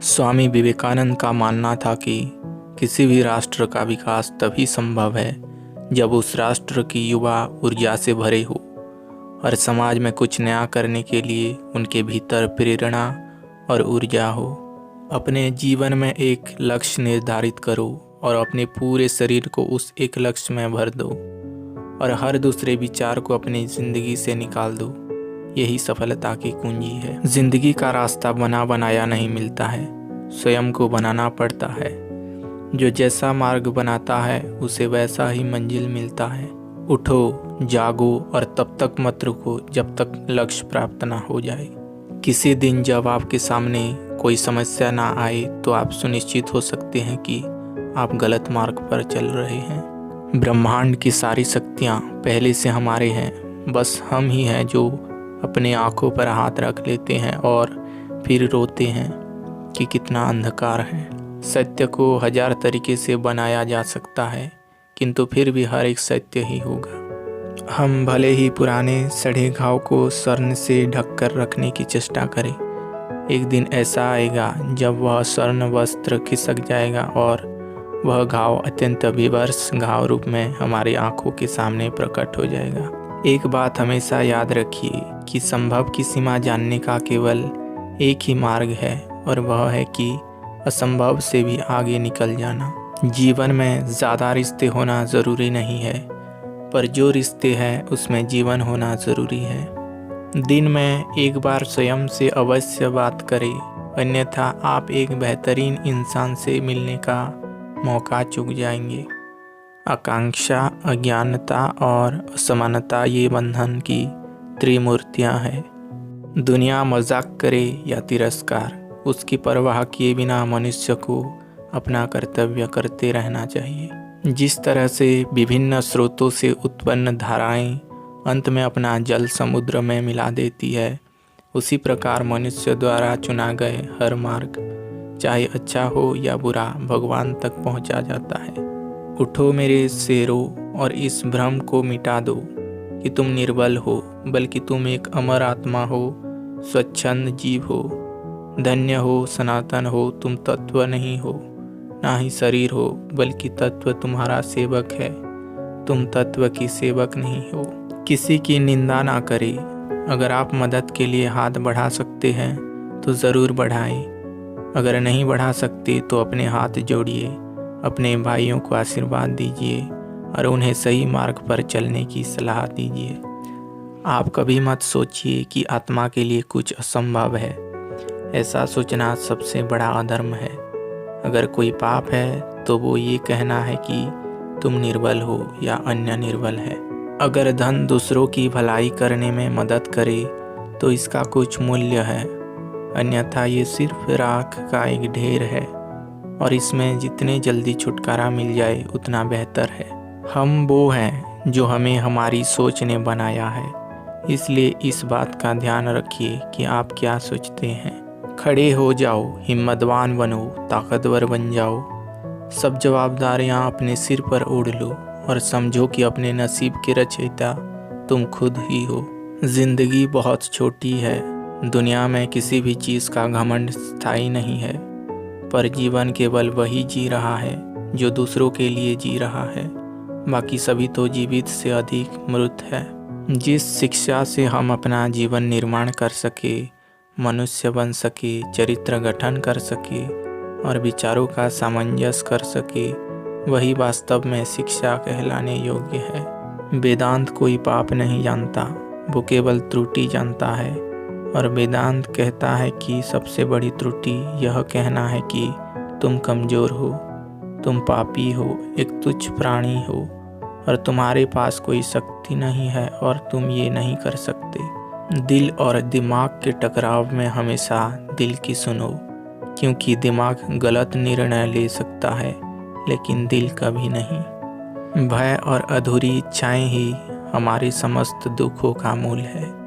स्वामी विवेकानंद का मानना था कि किसी भी राष्ट्र का विकास तभी संभव है जब उस राष्ट्र की युवा ऊर्जा से भरे हो और समाज में कुछ नया करने के लिए उनके भीतर प्रेरणा और ऊर्जा हो। अपने जीवन में एक लक्ष्य निर्धारित करो और अपने पूरे शरीर को उस एक लक्ष्य में भर दो और हर दूसरे विचार को अपनी जिंदगी से निकाल दो। यही सफलता की कुंजी है। जिंदगी का रास्ता बना बनाया नहीं मिलता है, स्वयं को बनाना पड़ता है। जो जैसा मार्ग बनाता है उसे वैसा ही मंजिल मिलता है। उठो, जागो और तब तक मत रुको जब तक लक्ष्य प्राप्त ना हो जाए। किसी दिन जब आपके सामने कोई समस्या ना आए तो आप सुनिश्चित हो सकते हैं कि आप गलत मार्ग पर चल रहे हैं। ब्रह्मांड की सारी शक्तियाँ पहले से हमारे हैं, बस हम ही हैं जो अपने आँखों पर हाथ रख लेते हैं और फिर रोते हैं कि कितना अंधकार है। सत्य को 1000 तरीके से बनाया जा सकता है, किंतु फिर भी हर एक सत्य ही होगा। हम भले ही पुराने सड़े घाव को स्वर्ण से ढक कर रखने की चेष्टा करें, एक दिन ऐसा आएगा जब वह स्वर्ण वस्त्र खिसक जाएगा और वह घाव अत्यंत विवश घाव रूप में हमारी आंखों के सामने प्रकट हो जाएगा। एक बात हमेशा याद रखिए कि संभव की सीमा जानने का केवल एक ही मार्ग है और वह है कि असंभव से भी आगे निकल जाना। जीवन में ज़्यादा रिश्ते होना ज़रूरी नहीं है, पर जो रिश्ते हैं उसमें जीवन होना ज़रूरी है। दिन में एक बार स्वयं से अवश्य बात करें, अन्यथा आप एक बेहतरीन इंसान से मिलने का मौका चूक जाएंगे। आकांक्षा, अज्ञानता और असमानता ये बंधन की त्रिमूर्तियाँ हैं। दुनिया मजाक करे या तिरस्कार, उसकी परवाह किए बिना मनुष्य को अपना कर्तव्य करते रहना चाहिए। जिस तरह से विभिन्न स्रोतों से उत्पन्न धाराएं अंत में अपना जल समुद्र में मिला देती है, उसी प्रकार मनुष्य द्वारा चुना गए हर मार्ग, चाहे अच्छा हो या बुरा, भगवान तक पहुंचा जाता है। उठो मेरे शेरों और इस भ्रम को मिटा दो कि तुम निर्बल हो, बल्कि तुम एक अमर आत्मा हो, स्वच्छंद जीव हो। धन्य हो, सनातन हो, तुम तत्व नहीं हो, ना ही शरीर हो, बल्कि तत्व तुम्हारा सेवक है। तुम तत्व की सेवक नहीं हो। किसी की निंदा ना करें। अगर आप मदद के लिए हाथ बढ़ा सकते हैं तो ज़रूर बढ़ाएं। अगर नहीं बढ़ा सकते तो अपने हाथ जोड़िए, अपने भाइयों को आशीर्वाद दीजिए और उन्हें सही मार्ग पर चलने की सलाह दीजिए। आप कभी मत सोचिए कि आत्मा के लिए कुछ असंभव है। ऐसा सोचना सबसे बड़ा अधर्म है। अगर कोई पाप है तो वो ये कहना है कि तुम निर्बल हो या अन्य निर्बल है। अगर धन दूसरों की भलाई करने में मदद करे तो इसका कुछ मूल्य है, अन्यथा ये सिर्फ राख का एक ढेर है और इसमें जितने जल्दी छुटकारा मिल जाए उतना बेहतर है। हम वो हैं जो हमें हमारी सोच ने बनाया है, इसलिए इस बात का ध्यान रखिए कि आप क्या सोचते हैं। खड़े हो जाओ, हिम्मतवान बनो, ताकतवर बन जाओ। सब जवाबदारियां अपने सिर पर ओढ़ लो और समझो कि अपने नसीब के रचयिता तुम खुद ही हो। जिंदगी बहुत छोटी है। दुनिया में किसी भी चीज़ का घमंड स्थायी नहीं है, पर जीवन केवल वही जी रहा है जो दूसरों के लिए जी रहा है। बाकी सभी तो जीवित से अधिक मृत है। जिस शिक्षा से हम अपना जीवन निर्माण कर सके, मनुष्य बन सके, चरित्र गठन कर सके और विचारों का सामंजस्य कर सके, वही वास्तव में शिक्षा कहलाने योग्य है। वेदांत कोई पाप नहीं जानता, वो केवल त्रुटि जानता है। और वेदांत कहता है कि सबसे बड़ी त्रुटि यह कहना है कि तुम कमज़ोर हो, तुम पापी हो, एक तुच्छ प्राणी हो और तुम्हारे पास कोई शक्ति नहीं है और तुम ये नहीं कर सकते। दिल और दिमाग के टकराव में हमेशा दिल की सुनो, क्योंकि दिमाग गलत निर्णय ले सकता है लेकिन दिल कभी नहीं। भय और अधूरी इच्छाएं ही हमारे समस्त दुखों का मूल है।